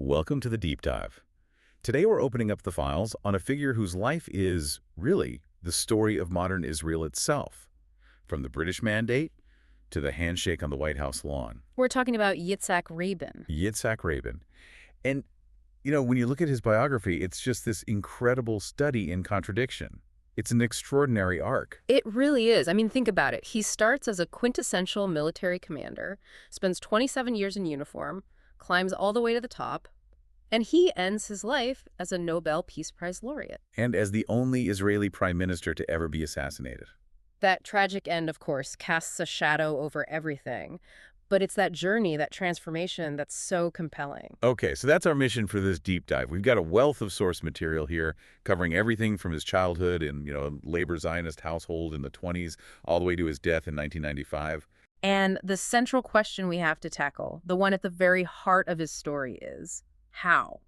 Welcome to the Deep Dive. Today we're opening up the files on a figure whose life is, really, the story of modern Israel itself. From the British Mandate to the handshake on the White House lawn. We're talking about Yitzhak Rabin. Yitzhak Rabin. And, when you look at his biography, it's just this incredible study in contradiction. It's an extraordinary arc. It really is. I mean, think about it. He starts as a quintessential military commander, spends 27 years in uniform, climbs all the way to the top, and he ends his life as a Nobel Peace Prize laureate. And as the only Israeli prime minister to ever be assassinated. That tragic end, of course, casts a shadow over everything. But it's that journey, that transformation that's so compelling. Okay, so that's our mission for this deep dive. We've got a wealth of source material here, covering everything from his childhood in, a labor Zionist household in the 20s, all the way to his death in 1995. And the central question we have to tackle, the one at the very heart of his story, is how?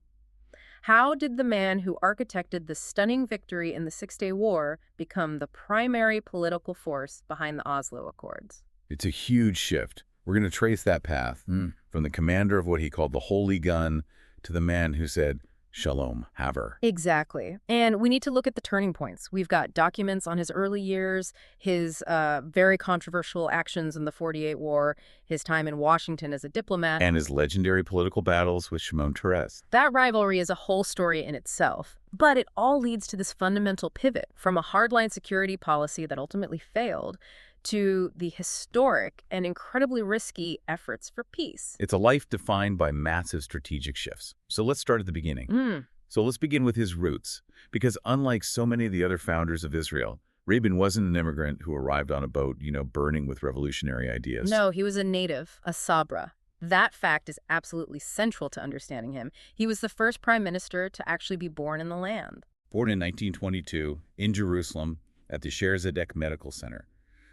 How did the man who architected the stunning victory in the Six-Day War become the primary political force behind the Oslo Accords? It's a huge shift. We're going to trace that path from the commander of what he called the Holy Gun to the man who said, Shalom, Haver. Exactly. And we need to look at the turning points. We've got documents on his early years, his very controversial actions in the 48 War, his time in Washington as a diplomat. And his legendary political battles with Shimon Peres. That rivalry is a whole story in itself. But it all leads to this fundamental pivot from a hardline security policy that ultimately failed to the historic and incredibly risky efforts for peace. It's a life defined by massive strategic shifts. So let's start at the beginning. So let's begin with his roots. Because unlike so many of the other founders of Israel, Rabin wasn't an immigrant who arrived on a boat, burning with revolutionary ideas. No, he was a native, a Sabra. That fact is absolutely central to understanding him. He was the first prime minister to actually be born in the land. Born in 1922 in Jerusalem at the Sher Zedek Medical Center.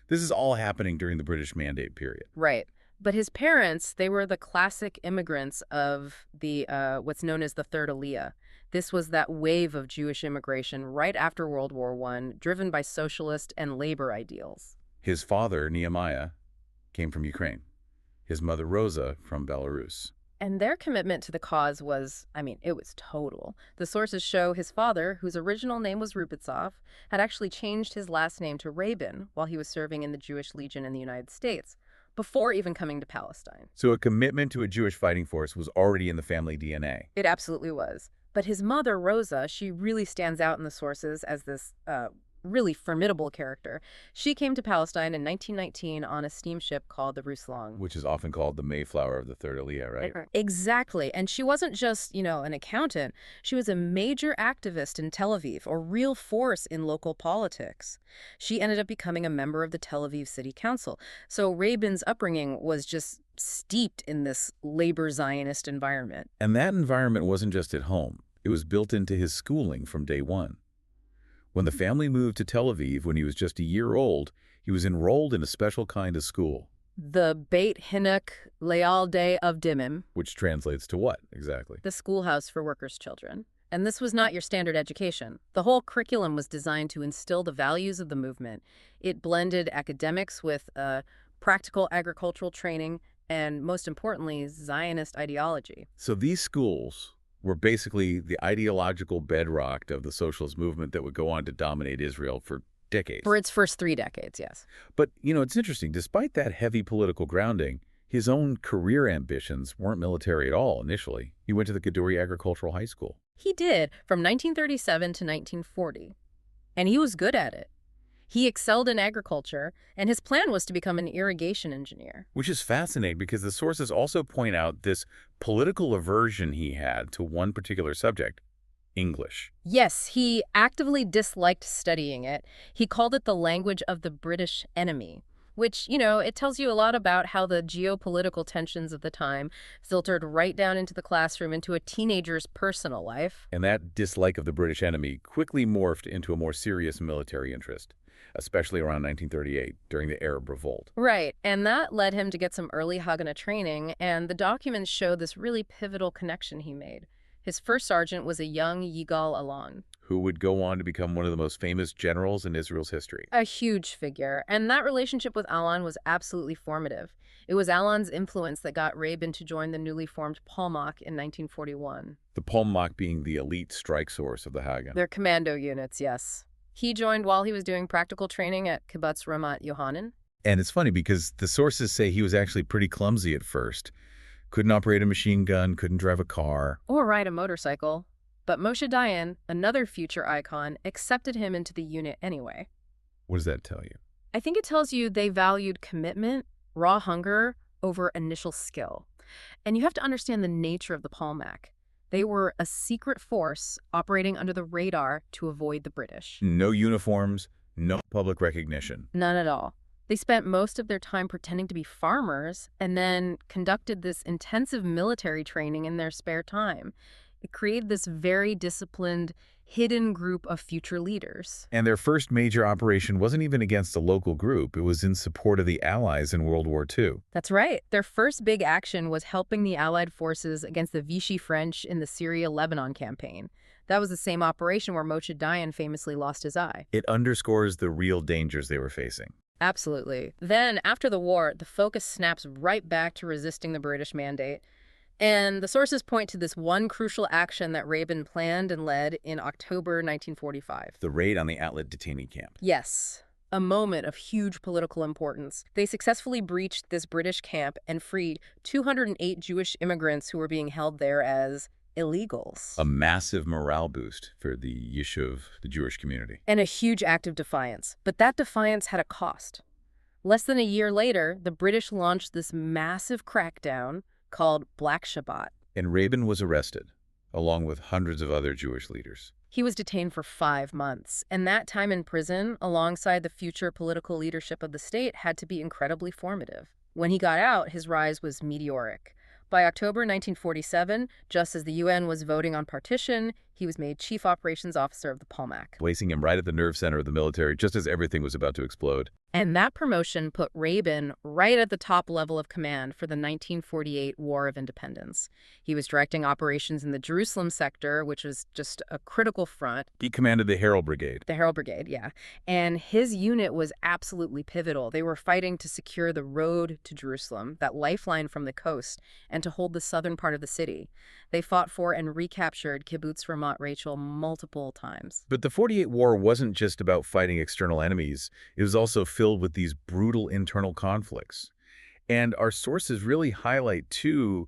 This is all happening during the British Mandate period. Right. But his parents, they were the classic immigrants of the what's known as the Third Aliyah. This was that wave of Jewish immigration right after World War I, driven by socialist and labor ideals. His father, Nehemiah, came from Ukraine. His mother, Rosa, from Belarus. And their commitment to the cause was, it was total. The sources show his father, whose original name was Rubitsov, had actually changed his last name to Rabin while he was serving in the Jewish Legion in the United States, before even coming to Palestine. So a commitment to a Jewish fighting force was already in the family DNA. It absolutely was. But his mother, Rosa, she really stands out in the sources as this really formidable character. She came to Palestine in 1919 on a steamship called the Ruslan. Which is often called the Mayflower of the Third Aliyah, right? Exactly. And she wasn't just, an accountant. She was a major activist in Tel Aviv, a real force in local politics. She ended up becoming a member of the Tel Aviv City Council. So Rabin's upbringing was just steeped in this labor Zionist environment. And that environment wasn't just at home. It was built into his schooling from day one. When the family moved to Tel Aviv when he was just a year old, he was enrolled in a special kind of school. The Beit Hinuk Lealde of Dimim. Which translates to what, exactly? The schoolhouse for workers' children. And this was not your standard education. The whole curriculum was designed to instill the values of the movement. It blended academics with practical agricultural training and, most importantly, Zionist ideology. So these schools were basically the ideological bedrock of the socialist movement that would go on to dominate Israel for decades. For its first 3 decades, yes. But, it's interesting. Despite that heavy political grounding, his own career ambitions weren't military at all initially. He went to the Kaduri Agricultural High School. He did, from 1937 to 1940. And he was good at it. He excelled in agriculture, and his plan was to become an irrigation engineer. Which is fascinating because the sources also point out this political aversion he had to one particular subject, English. Yes, he actively disliked studying it. He called it the language of the British enemy, which, it tells you a lot about how the geopolitical tensions of the time filtered right down into the classroom, into a teenager's personal life. And that dislike of the British enemy quickly morphed into a more serious military interest, especially around 1938, during the Arab Revolt. Right, and that led him to get some early Haganah training, and the documents show this really pivotal connection he made. His first sergeant was a young Yigal Allon. Who would go on to become one of the most famous generals in Israel's history. A huge figure, and that relationship with Allon was absolutely formative. It was Allon's influence that got Rabin to join the newly formed Palmach in 1941. The Palmach being the elite strike force of the Hagan. Their commando units, yes. He joined while he was doing practical training at Kibbutz Ramat Yohanan. And it's funny because the sources say he was actually pretty clumsy at first. Couldn't operate a machine gun, couldn't drive a car. Or ride a motorcycle. But Moshe Dayan, another future icon, accepted him into the unit anyway. What does that tell you? I think it tells you they valued commitment, raw hunger, over initial skill. And you have to understand the nature of the Palmach. They were a secret force operating under the radar to avoid the British. No uniforms, no public recognition. None at all. They spent most of their time pretending to be farmers and then conducted this intensive military training in their spare time. It created this very disciplined, hidden group of future leaders. And their first major operation wasn't even against a local group. It was in support of the Allies in World War II. That's right. Their first big action was helping the Allied forces against the Vichy French in the Syria-Lebanon campaign. That was the same operation where Moshe Dayan famously lost his eye. It underscores the real dangers they were facing. Absolutely. Then, after the war, the focus snaps right back to resisting the British mandate. And the sources point to this one crucial action that Rabin planned and led in October 1945. The raid on the Atlet detainee camp. Yes, a moment of huge political importance. They successfully breached this British camp and freed 208 Jewish immigrants who were being held there as illegals. A massive morale boost for the Yishuv, the Jewish community. And a huge act of defiance. But that defiance had a cost. Less than a year later, the British launched this massive crackdown called Black Shabbat. And Rabin was arrested, along with hundreds of other Jewish leaders. He was detained for 5 months, and that time in prison, alongside the future political leadership of the state, had to be incredibly formative. When he got out, his rise was meteoric. By October 1947, just as the UN was voting on partition, he was made Chief Operations Officer of the Palmach. Placing him right at the nerve center of the military, just as everything was about to explode. And that promotion put Rabin right at the top level of command for the 1948 War of Independence. He was directing operations in the Jerusalem sector, which was just a critical front. He commanded the Herald Brigade. The Herald Brigade, yeah. And his unit was absolutely pivotal. They were fighting to secure the road to Jerusalem, that lifeline from the coast, and to hold the southern part of the city. They fought for and recaptured Kibbutz Ramat Rachel multiple times. But the 48 War wasn't just about fighting external enemies. It was also filled with these brutal internal conflicts. And our sources really highlight two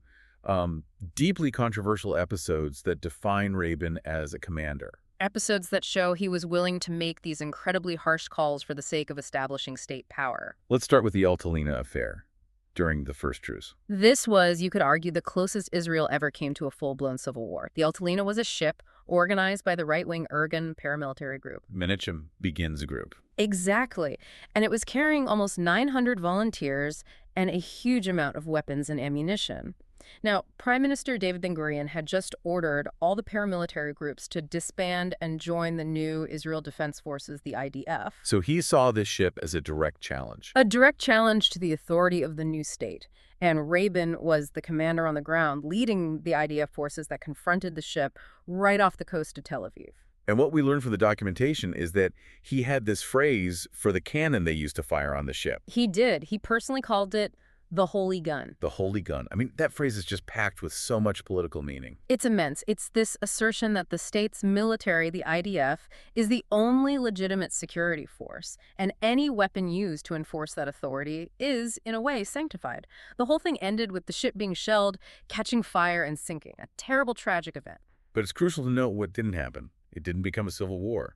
deeply controversial episodes that define Rabin as a commander. Episodes that show he was willing to make these incredibly harsh calls for the sake of establishing state power. Let's start with the Altalena affair during the First Truce. This was, you could argue, the closest Israel ever came to a full-blown civil war. The Altalena was a ship organized by the right-wing Irgun paramilitary group. Menachem begins a group. Exactly. And it was carrying almost 900 volunteers and a huge amount of weapons and ammunition. Now, Prime Minister David Ben-Gurion had just ordered all the paramilitary groups to disband and join the new Israel Defense Forces, the IDF. So he saw this ship as a direct challenge. A direct challenge to the authority of the new state. And Rabin was the commander on the ground, leading the IDF forces that confronted the ship right off the coast of Tel Aviv. And what we learned from the documentation is that he had this phrase for the cannon they used to fire on the ship. He did. He personally called it the holy gun. The holy gun. I mean, that phrase is just packed with so much political meaning. It's immense. It's this assertion that the state's military, the IDF, is the only legitimate security force, and any weapon used to enforce that authority is, in a way, sanctified. The whole thing ended with the ship being shelled, catching fire, and sinking. A terrible, tragic event. But it's crucial to note what didn't happen. It didn't become a civil war.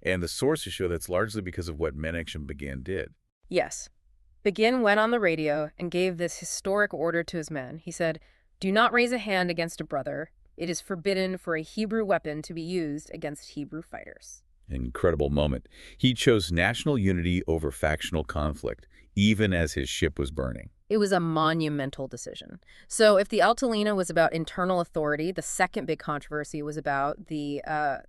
And the sources show that's largely because of what Menachem Begin did. Yes. Begin went on the radio and gave this historic order to his men. He said, "Do not raise a hand against a brother. It is forbidden for a Hebrew weapon to be used against Hebrew fighters." Incredible moment. He chose national unity over factional conflict, even as his ship was burning. It was a monumental decision. So if the Altalena was about internal authority, the second big controversy was about the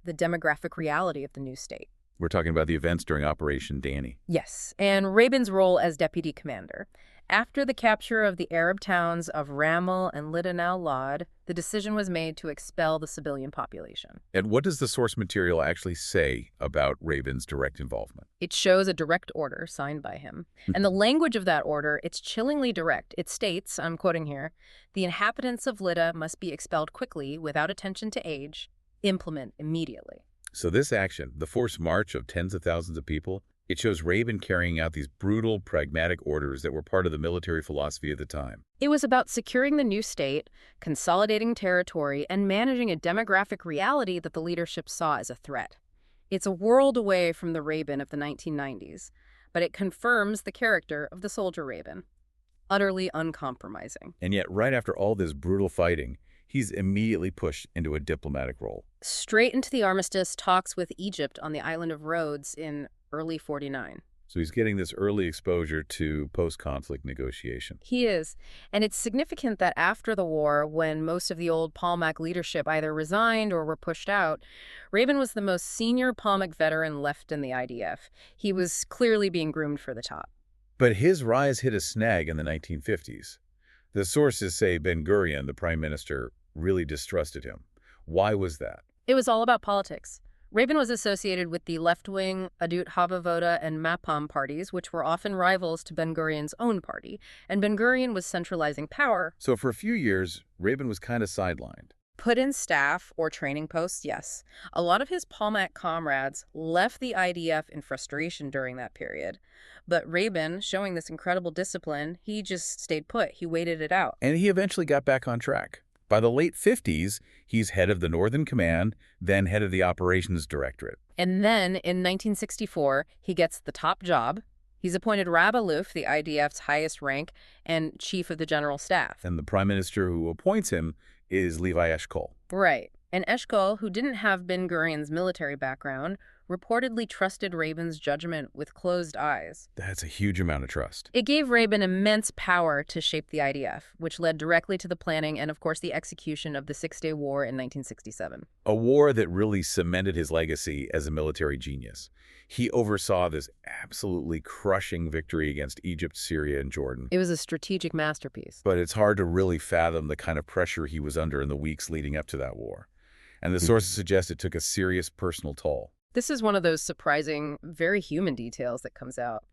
demographic reality of the new state. We're talking about the events during Operation Danny. Yes, and Rabin's role as deputy commander. After the capture of the Arab towns of Ramel and Lidan al-Lad, the decision was made to expel the civilian population. And what does the source material actually say about Rabin's direct involvement? It shows a direct order signed by him. And the language of that order, it's chillingly direct. It states, I'm quoting here, "The inhabitants of Lydda must be expelled quickly, without attention to age. Implement immediately." So this action, the forced march of tens of thousands of people, it shows Rabin carrying out these brutal, pragmatic orders that were part of the military philosophy at the time. It was about securing the new state, consolidating territory, and managing a demographic reality that the leadership saw as a threat. It's a world away from the Rabin of the 1990s, but it confirms the character of the soldier Rabin. Utterly uncompromising. And yet, right after all this brutal fighting, he's immediately pushed into a diplomatic role. Straight into the armistice talks with Egypt on the island of Rhodes in early 49. So he's getting this early exposure to post-conflict negotiation. He is. And it's significant that after the war, when most of the old Palmach leadership either resigned or were pushed out, Rabin was the most senior Palmach veteran left in the IDF. He was clearly being groomed for the top. But his rise hit a snag in the 1950s. The sources say Ben-Gurion, the prime minister, really distrusted him. Why was that? It was all about politics. Rabin was associated with the left-wing Adut Havavoda and Mapam parties, which were often rivals to Ben-Gurion's own party, and Ben-Gurion was centralizing power. So for a few years, Rabin was kind of sidelined. Put in staff or training posts, yes. A lot of his Palmach comrades left the IDF in frustration during that period. But Rabin, showing this incredible discipline, he just stayed put. He waited it out. And he eventually got back on track. By the late 50s, he's head of the Northern Command, then head of the Operations Directorate. And then, in 1964, he gets the top job. He's appointed Rab Aluf, the IDF's highest rank, and Chief of the General Staff. And the prime minister who appoints him is Levi Eshkol. Right. And Eshkol, who didn't have Ben-Gurion's military background, reportedly trusted Rabin's judgment with closed eyes. That's a huge amount of trust. It gave Rabin immense power to shape the IDF, which led directly to the planning and, of course, the execution of the Six-Day War in 1967. A war that really cemented his legacy as a military genius. He oversaw this absolutely crushing victory against Egypt, Syria, and Jordan. It was a strategic masterpiece. But it's hard to really fathom the kind of pressure he was under in the weeks leading up to that war. And the sources suggest it took a serious personal toll. This is one of those surprising, very human details that comes out.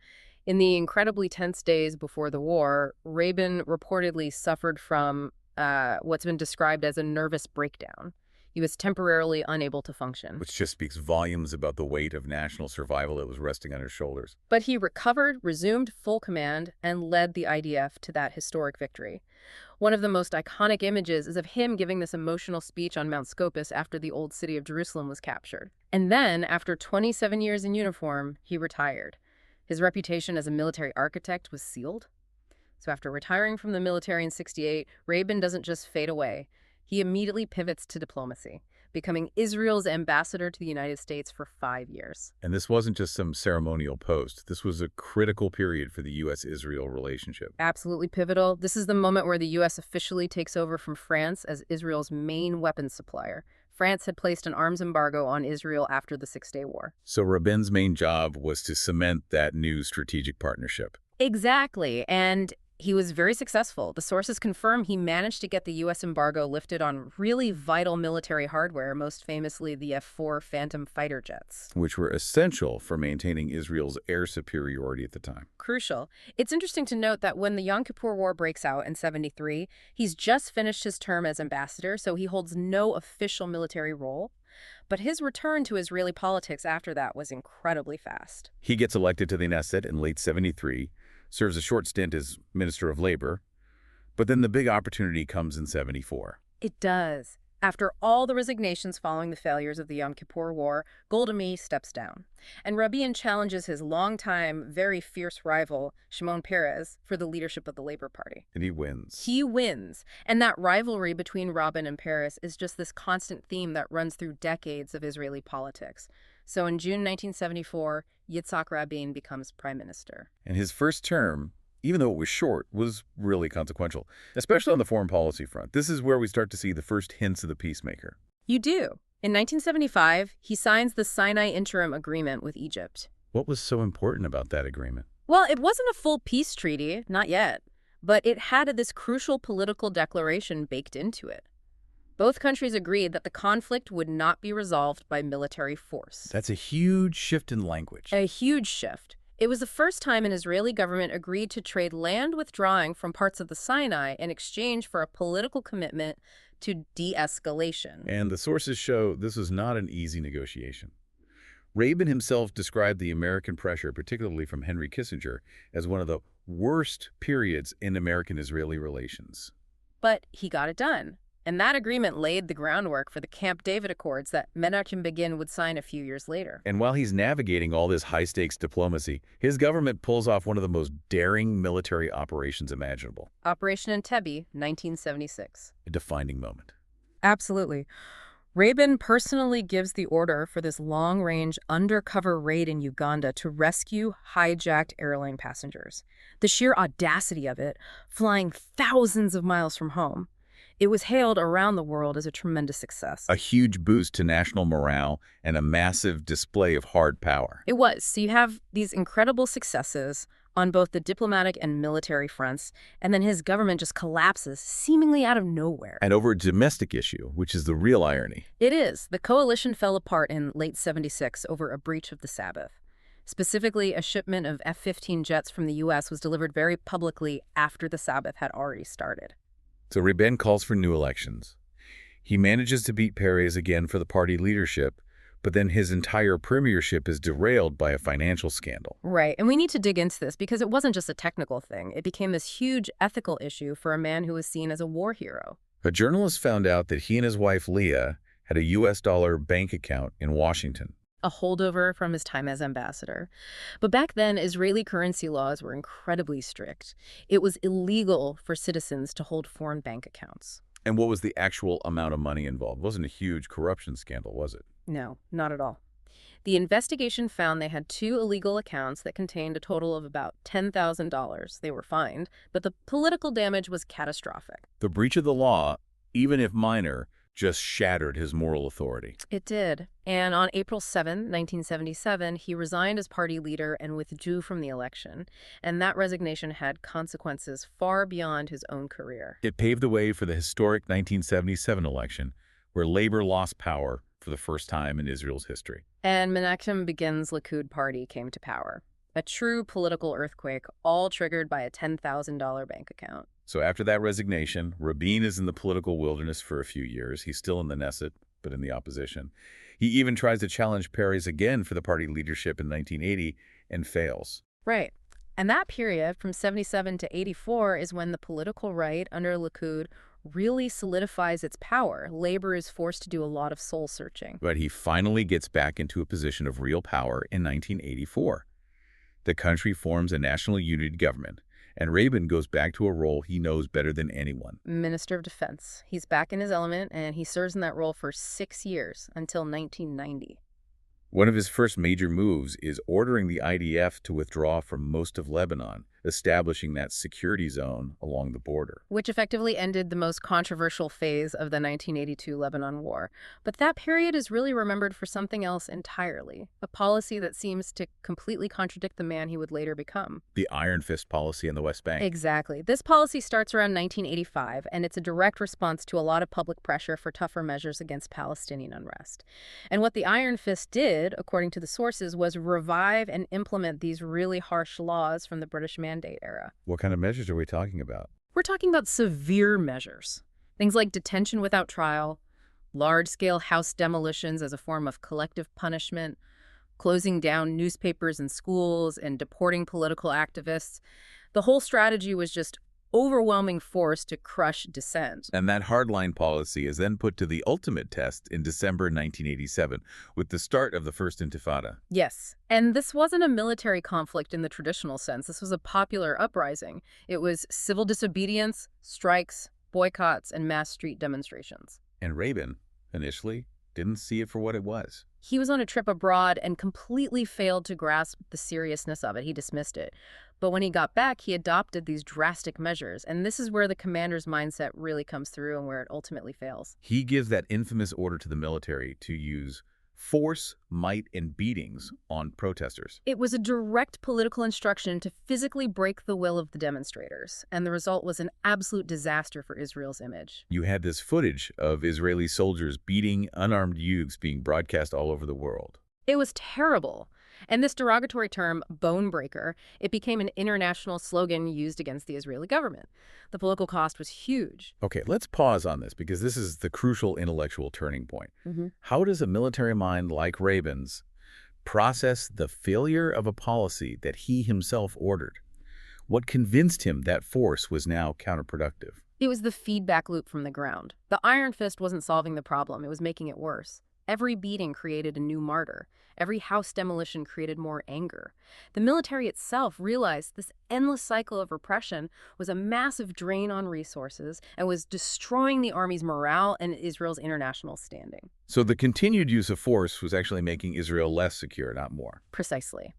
In the incredibly tense days before the war, Rabin reportedly suffered from what's been described as a nervous breakdown. He was temporarily unable to function. Which just speaks volumes about the weight of national survival that was resting on his shoulders. But he recovered, resumed full command, and led the IDF to that historic victory. One of the most iconic images is of him giving this emotional speech on Mount Scopus after the old city of Jerusalem was captured. And then, after 27 years in uniform, he retired. His reputation as a military architect was sealed. So after retiring from the military in '68, Rabin doesn't just fade away. He immediately pivots to diplomacy, becoming Israel's ambassador to the United States for 5 years. And this wasn't just some ceremonial post. This was a critical period for the U.S.-Israel relationship. Absolutely pivotal. This is the moment where the U.S. officially takes over from France as Israel's main weapons supplier. France had placed an arms embargo on Israel after the Six-Day War. So Rabin's main job was to cement that new strategic partnership. Exactly. And he was very successful. The sources confirm he managed to get the U.S. embargo lifted on really vital military hardware, most famously the F-4 Phantom fighter jets. Which were essential for maintaining Israel's air superiority at the time. Crucial. It's interesting to note that when the Yom Kippur War breaks out in '73, he's just finished his term as ambassador, so he holds no official military role. But his return to Israeli politics after that was incredibly fast. He gets elected to the Knesset in late '73, serves a short stint as Minister of Labor, but then the big opportunity comes in '74. It does. After all the resignations following the failures of the Yom Kippur War, Golda Meir steps down. And Rabin challenges his longtime, very fierce rival, Shimon Peres, for the leadership of the Labor Party. And he wins. He wins. And that rivalry between Rabin and Peres is just this constant theme that runs through decades of Israeli politics. So in June 1974, Yitzhak Rabin becomes prime minister. And his first term, even though it was short, was really consequential, especially on the foreign policy front. This is where we start to see the first hints of the Peacemaker. You do. In 1975, he signs the Sinai Interim Agreement with Egypt. What was so important about that agreement? Well, it wasn't a full peace treaty, not yet, but it had this crucial political declaration baked into it. Both countries agreed that the conflict would not be resolved by military force. That's a huge shift in language. A huge shift. It was the first time an Israeli government agreed to trade land withdrawing from parts of the Sinai in exchange for a political commitment to de-escalation. And the sources show this was not an easy negotiation. Rabin himself described the American pressure, particularly from Henry Kissinger, as one of the worst periods in American-Israeli relations. But he got it done. And that agreement laid the groundwork for the Camp David Accords that Menachem Begin would sign a few years later. And while he's navigating all this high-stakes diplomacy, his government pulls off one of the most daring military operations imaginable. Operation Entebbe, 1976. A defining moment. Absolutely. Rabin personally gives the order for this long-range undercover raid in Uganda to rescue hijacked airline passengers. The sheer audacity of it, flying thousands of miles from home. It was hailed around the world as a tremendous success. A huge boost to national morale and a massive display of hard power. It was. So you have these incredible successes on both the diplomatic and military fronts, and then his government just collapses seemingly out of nowhere. And over a domestic issue, which is the real irony. It is. The coalition fell apart in late '76 over a breach of the Sabbath. Specifically, a shipment of F-15 jets from the U.S. was delivered very publicly after the Sabbath had already started. So Rabin calls for new elections. He manages to beat Peres again for the party leadership, but then his entire premiership is derailed by a financial scandal. Right, and we need to dig into this because it wasn't just a technical thing. It became this huge ethical issue for a man who was seen as a war hero. A journalist found out that he and his wife, Leah, had a U.S. dollar bank account in Washington. A holdover from his time as ambassador. But back then, Israeli currency laws were incredibly strict. It was illegal for citizens to hold foreign bank accounts. And what was the actual amount of money involved? It wasn't a huge corruption scandal, was it? No, not at all. The investigation found they had 2 illegal accounts that contained a total of about $10,000. They were fined, but the political damage was catastrophic. The breach of the law, even if minor, just shattered his moral authority. It did. And on April 7, 1977, he resigned as party leader and withdrew from the election. And that resignation had consequences far beyond his own career. It paved the way for the historic 1977 election, where labor lost power for the first time in Israel's history. And Menachem Begin's Likud party came to power. A true political earthquake, all triggered by a $10,000 bank account. So after that resignation, Rabin is in the political wilderness for a few years. He's still in the Knesset, but in the opposition. He even tries to challenge Peres again for the party leadership in 1980 and fails. Right. And that period, from 77 to 84, is when the political right under Likud really solidifies its power. Labor is forced to do a lot of soul-searching. But he finally gets back into a position of real power in 1984. The country forms a national unity government, and Rabin goes back to a role he knows better than anyone. Minister of Defense. He's back in his element, and he serves in that role for 6 years, until 1990. One of his first major moves is ordering the IDF to withdraw from most of Lebanon, establishing that security zone along the border. Which effectively ended the most controversial phase of the 1982 Lebanon War. But that period is really remembered for something else entirely, a policy that seems to completely contradict the man he would later become. The Iron Fist policy in the West Bank. Exactly. This policy starts around 1985, and it's a direct response to a lot of public pressure for tougher measures against Palestinian unrest. And what the Iron Fist did, according to the sources, was revive and implement these really harsh laws from the British Mandate era. What kind of measures are we talking about? We're talking about severe measures. Things like detention without trial, large-scale house demolitions as a form of collective punishment, closing down newspapers and schools, and deporting political activists. The whole strategy was just overwhelming force to crush dissent. And that hardline policy is then put to the ultimate test in December 1987 with the start of the First Intifada. Yes, and this wasn't a military conflict in the traditional sense. This was a popular uprising. It was civil disobedience, strikes, boycotts, and mass street demonstrations. And Rabin, initially, didn't see it for what it was. He was on a trip abroad and completely failed to grasp the seriousness of it. He dismissed it. But when he got back, he adopted these drastic measures, and this is where the commander's mindset really comes through and where it ultimately fails. He gives that infamous order to the military to use force, might, and beatings on protesters. It was a direct political instruction to physically break the will of the demonstrators, and the result was an absolute disaster for Israel's image. You had this footage of Israeli soldiers beating unarmed youths being broadcast all over the world. It was terrible. And this derogatory term, bone breaker, it became an international slogan used against the Israeli government. The political cost was huge. Okay, let's pause on this because this is the crucial intellectual turning point. How does a military mind like Rabin's process the failure of a policy that he himself ordered? What convinced him that force was now counterproductive? It was the feedback loop from the ground. The iron fist wasn't solving the problem, it was making it worse. Every beating created a new martyr. Every house demolition created more anger. The military itself realized this endless cycle of repression was a massive drain on resources and was destroying the army's morale and Israel's international standing. So the continued use of force was actually making Israel less secure, not more. Precisely.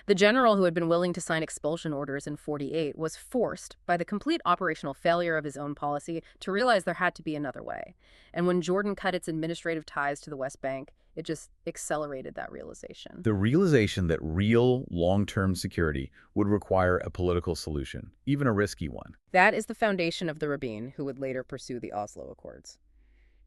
The general who had been willing to sign expulsion orders in '48 was forced, by the complete operational failure of his own policy, to realize there had to be another way. And when Jordan cut its administrative ties to the West Bank, it just accelerated that realization. The realization that real long-term security would require a political solution, even a risky one. That is the foundation of the Rabin, who would later pursue the Oslo Accords.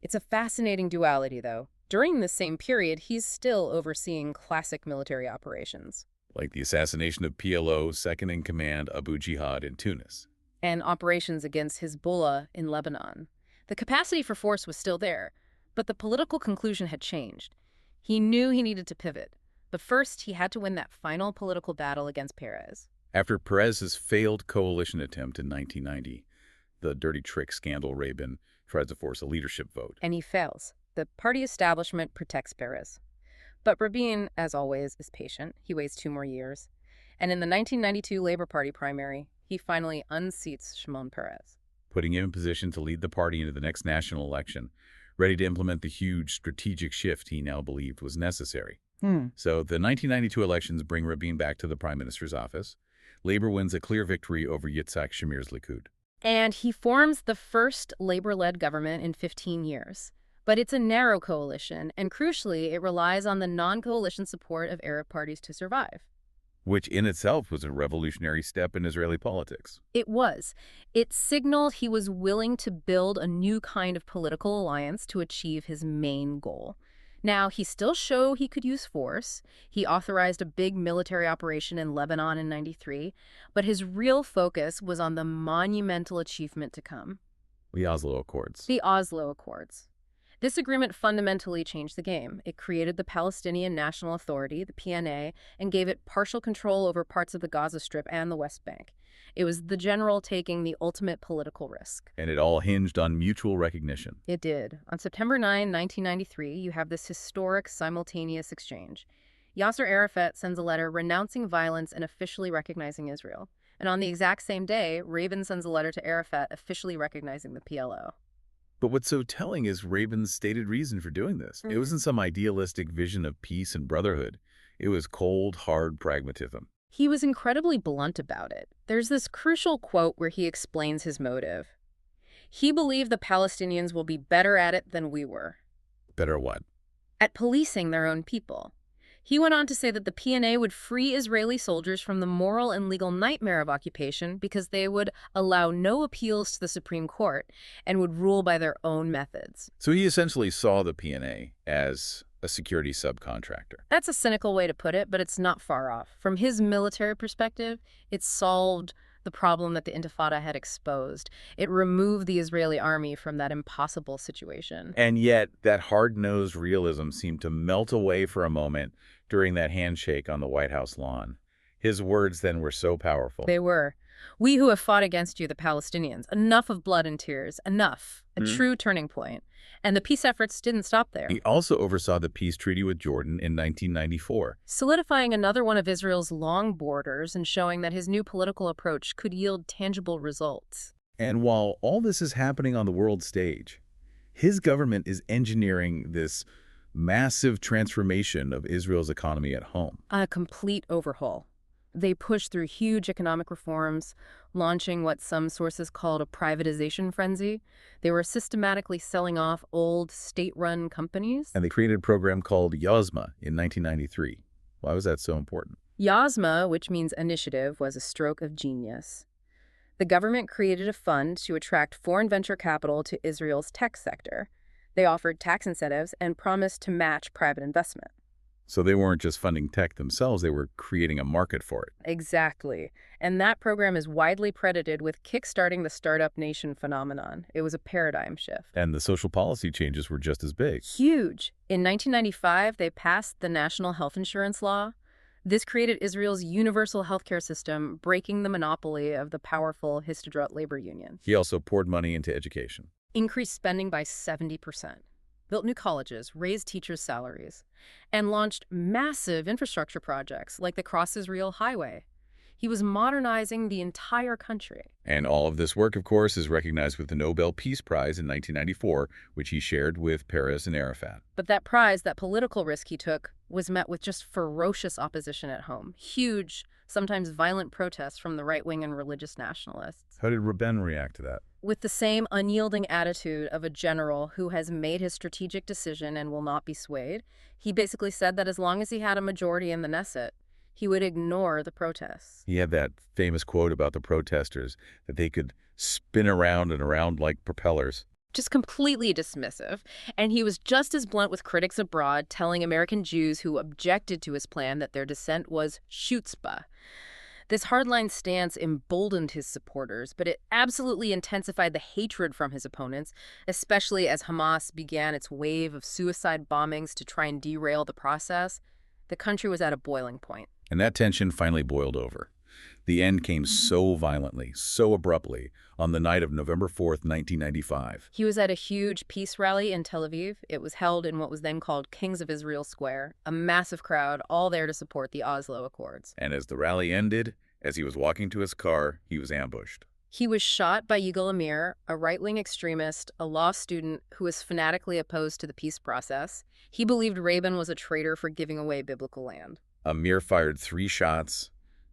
It's a fascinating duality, though. During this same period, he's still overseeing classic military operations, Like the assassination of PLO second-in-command Abu Jihad in Tunis. and operations against Hezbollah in Lebanon. The capacity for force was still there, but the political conclusion had changed. He knew he needed to pivot, but first he had to win that final political battle against Perez. After Perez's failed coalition attempt in 1990, the dirty trick scandal, Rabin tries to force a leadership vote. And he fails. The party establishment protects Perez. But Rabin, as always, is patient. He waits 2 more years. And in the 1992 Labor Party primary, he finally unseats Shimon Peres, Putting him in position to lead the party into the next national election, ready to implement the huge strategic shift he now believed was necessary. So the 1992 elections bring Rabin back to the prime minister's office. Labor wins a clear victory over Yitzhak Shamir's Likud. And he forms the first labor-led government in 15 years. But it's a narrow coalition, and crucially, it relies on the non-coalition support of Arab parties to survive. Which in itself was a revolutionary step in Israeli politics. It was. It signaled he was willing to build a new kind of political alliance to achieve his main goal. Now, he still showed he could use force. He authorized a big military operation in Lebanon in '93, but his real focus was on the monumental achievement to come. The Oslo Accords. The Oslo Accords. This agreement fundamentally changed the game. It created the Palestinian National Authority, the PNA, and gave it partial control over parts of the Gaza Strip and the West Bank. It was the general taking the ultimate political risk. And it all hinged on mutual recognition. It did. On September 9, 1993, you have this historic simultaneous exchange. Yasser Arafat sends a letter renouncing violence and officially recognizing Israel. And on the exact same day, Rabin sends a letter to Arafat officially recognizing the PLO. But what's so telling is Rabin's stated reason for doing this. It wasn't some idealistic vision of peace and brotherhood. It was cold, hard pragmatism. He was incredibly blunt about it. There's this crucial quote where he explains his motive. He believed the Palestinians will be better at it than we were. Better what? At policing their own people. He went on to say that the PNA would free Israeli soldiers from the moral and legal nightmare of occupation because they would allow no appeals to the Supreme Court and would rule by their own methods. So he essentially saw the PNA as a security subcontractor. That's a cynical way to put it, but it's not far off. From his military perspective, it solved the problem that the Intifada had exposed. It removed the Israeli army from that impossible situation. And yet, that hard-nosed realism seemed to melt away for a moment during that handshake on the White House lawn. His words then were so powerful. They were. We who have fought against you, the Palestinians, enough of blood and tears, enough. A true turning point. And the peace efforts didn't stop there. He also oversaw the peace treaty with Jordan in 1994. Solidifying another one of Israel's long borders and showing that his new political approach could yield tangible results. And while all this is happening on the world stage, his government is engineering this massive transformation of Israel's economy at home. A complete overhaul. They pushed through huge economic reforms, launching what some sources called a privatization frenzy. They were systematically selling off old state-run companies. And they created a program called Yozma in 1993. Why was that so important? Yozma, which means initiative, was a stroke of genius. The government created a fund to attract foreign venture capital to Israel's tech sector. They offered tax incentives and promised to match private investment. So they weren't just funding tech themselves, they were creating a market for it. Exactly. And that program is widely credited with kickstarting the startup nation phenomenon. It was a paradigm shift. And the social policy changes were just as big. Huge. In 1995, they passed the National Health Insurance Law. This created Israel's universal healthcare system, breaking the monopoly of the powerful Histadrut labor union. He also poured money into education. Increased spending by 70%. Built new colleges, raised teachers' salaries, and launched massive infrastructure projects like the Cross-Israel Highway. He was modernizing the entire country. And all of this work, of course, is recognized with the Nobel Peace Prize in 1994, which he shared with Peres and Arafat. But that prize, that political risk he took, was met with just ferocious opposition at home. Huge, sometimes violent protests from the right-wing and religious nationalists. How did Rabin react to that? With the same unyielding attitude of a general who has made his strategic decision and will not be swayed. He basically said that as long as he had a majority in the Knesset, he would ignore the protests. He had that famous quote about the protesters, that they could spin around and around like propellers. Just completely dismissive. And he was just as blunt with critics abroad, telling American Jews who objected to his plan that their dissent was chutzpah. This hardline stance emboldened his supporters, but it absolutely intensified the hatred from his opponents, especially as Hamas began its wave of suicide bombings to try and derail the process. The country was at a boiling point. And that tension finally boiled over. The end came so violently, so abruptly, on the night of November 4th, 1995. He was at a huge peace rally in Tel Aviv. It was held in what was then called Kings of Israel Square, a massive crowd, all there to support the Oslo Accords. And as the rally ended, as he was walking to his car, he was ambushed. He was shot by Yigal Amir, a right-wing extremist, a law student who was fanatically opposed to the peace process. He believed Rabin was a traitor for giving away biblical land. Amir fired 3 shots.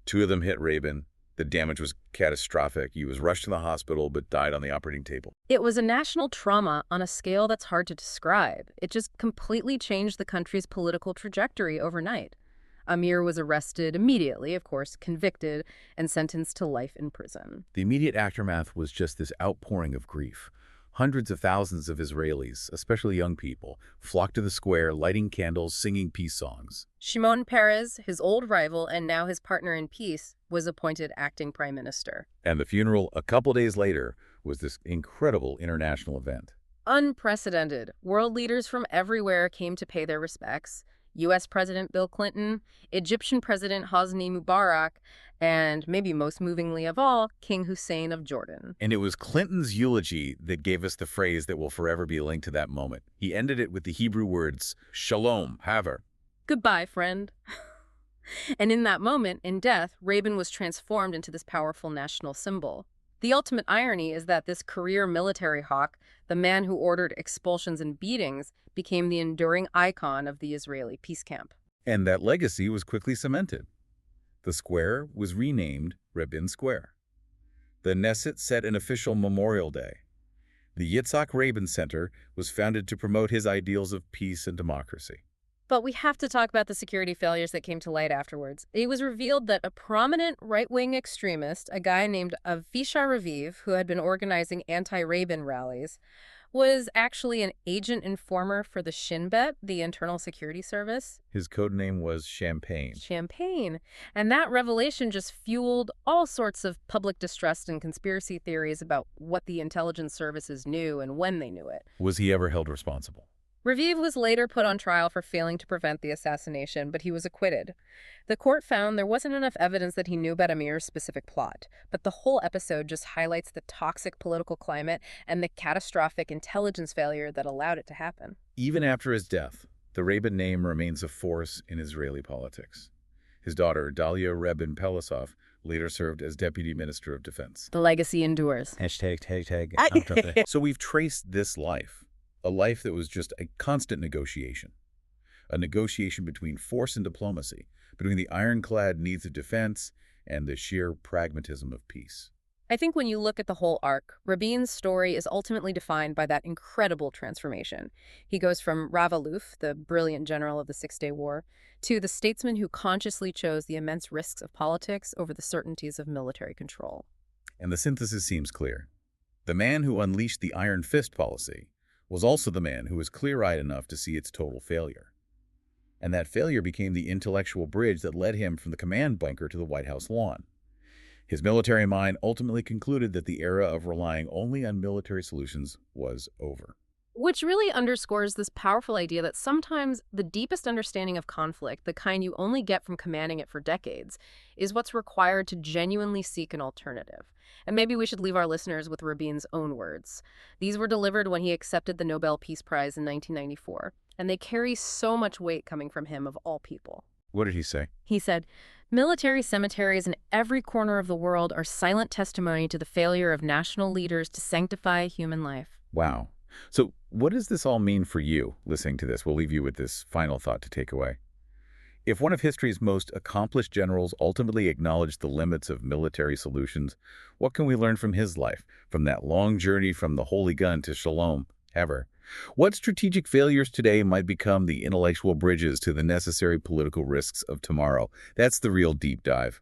2 of them hit Rabin. The damage was catastrophic. He was rushed to the hospital but died on the operating table. It was a national trauma on a scale that's hard to describe. It just completely changed the country's political trajectory overnight. Amir was arrested immediately, of course, convicted, and sentenced to life in prison. The immediate aftermath was just this outpouring of grief. Hundreds of thousands of Israelis, especially young people, flocked to the square, lighting candles, singing peace songs. Shimon Peres, his old rival and now his partner in peace, was appointed acting prime minister. And the funeral, a couple days later, was this incredible international event. Unprecedented. World leaders from everywhere came to pay their respects. U.S. President Bill Clinton, Egyptian President Hosni Mubarak, and maybe most movingly of all, King Hussein of Jordan. And it was Clinton's eulogy that gave us the phrase that will forever be linked to that moment. He ended it with the Hebrew words, Shalom, Haver. Goodbye, friend. And in that moment, in death, Rabin was transformed into this powerful national symbol. The ultimate irony is that this career military hawk, the man who ordered expulsions and beatings, became the enduring icon of the Israeli peace camp. And that legacy was quickly cemented. The square was renamed Rabin Square. The Knesset set an official Memorial Day. The Yitzhak Rabin Center was founded to promote his ideals of peace and democracy. But we have to talk about the security failures that came to light afterwards. It was revealed that a prominent right-wing extremist, a guy named Avishai Raviv, who had been organizing anti-Rabin rallies, was actually an agent informer for the Shin Bet, the Internal Security Service. His code name was Champagne. Champagne. And that revelation just fueled all sorts of public distrust and conspiracy theories about what the intelligence services knew and when they knew it. Was he ever held responsible? Raviv was later put on trial for failing to prevent the assassination, but he was acquitted. The court found there wasn't enough evidence that he knew about Amir's specific plot, but the whole episode just highlights the toxic political climate and the catastrophic intelligence failure that allowed it to happen. Even after his death, the Rabin name remains a force in Israeli politics. His daughter, Dalia Rabin Pelasov, later served as Deputy Minister of Defense. The legacy endures. #. So we've traced this life. A life that was just a constant negotiation. A negotiation between force and diplomacy, between the ironclad needs of defense and the sheer pragmatism of peace. I think when you look at the whole arc, Rabin's story is ultimately defined by that incredible transformation. He goes from Rav-Aluf, the brilliant general of the Six-Day War, to the statesman who consciously chose the immense risks of politics over the certainties of military control. And the synthesis seems clear. The man who unleashed the iron fist policy was also the man who was clear-eyed enough to see its total failure. And that failure became the intellectual bridge that led him from the command bunker to the White House lawn. His military mind ultimately concluded that the era of relying only on military solutions was over. Which really underscores this powerful idea that sometimes the deepest understanding of conflict, the kind you only get from commanding it for decades, is what's required to genuinely seek an alternative. And maybe we should leave our listeners with Rabin's own words. These were delivered when he accepted the Nobel Peace Prize in 1994, and they carry so much weight coming from him of all people. What did he say? He said, "Military cemeteries in every corner of the world are silent testimony to the failure of national leaders to sanctify human life." Wow. So what does this all mean for you, listening to this? We'll leave you with this final thought to take away. If one of history's most accomplished generals ultimately acknowledged the limits of military solutions, what can we learn from his life, from that long journey from the holy gun to shalom, ever? What strategic failures today might become the intellectual bridges to the necessary political risks of tomorrow? That's the real deep dive.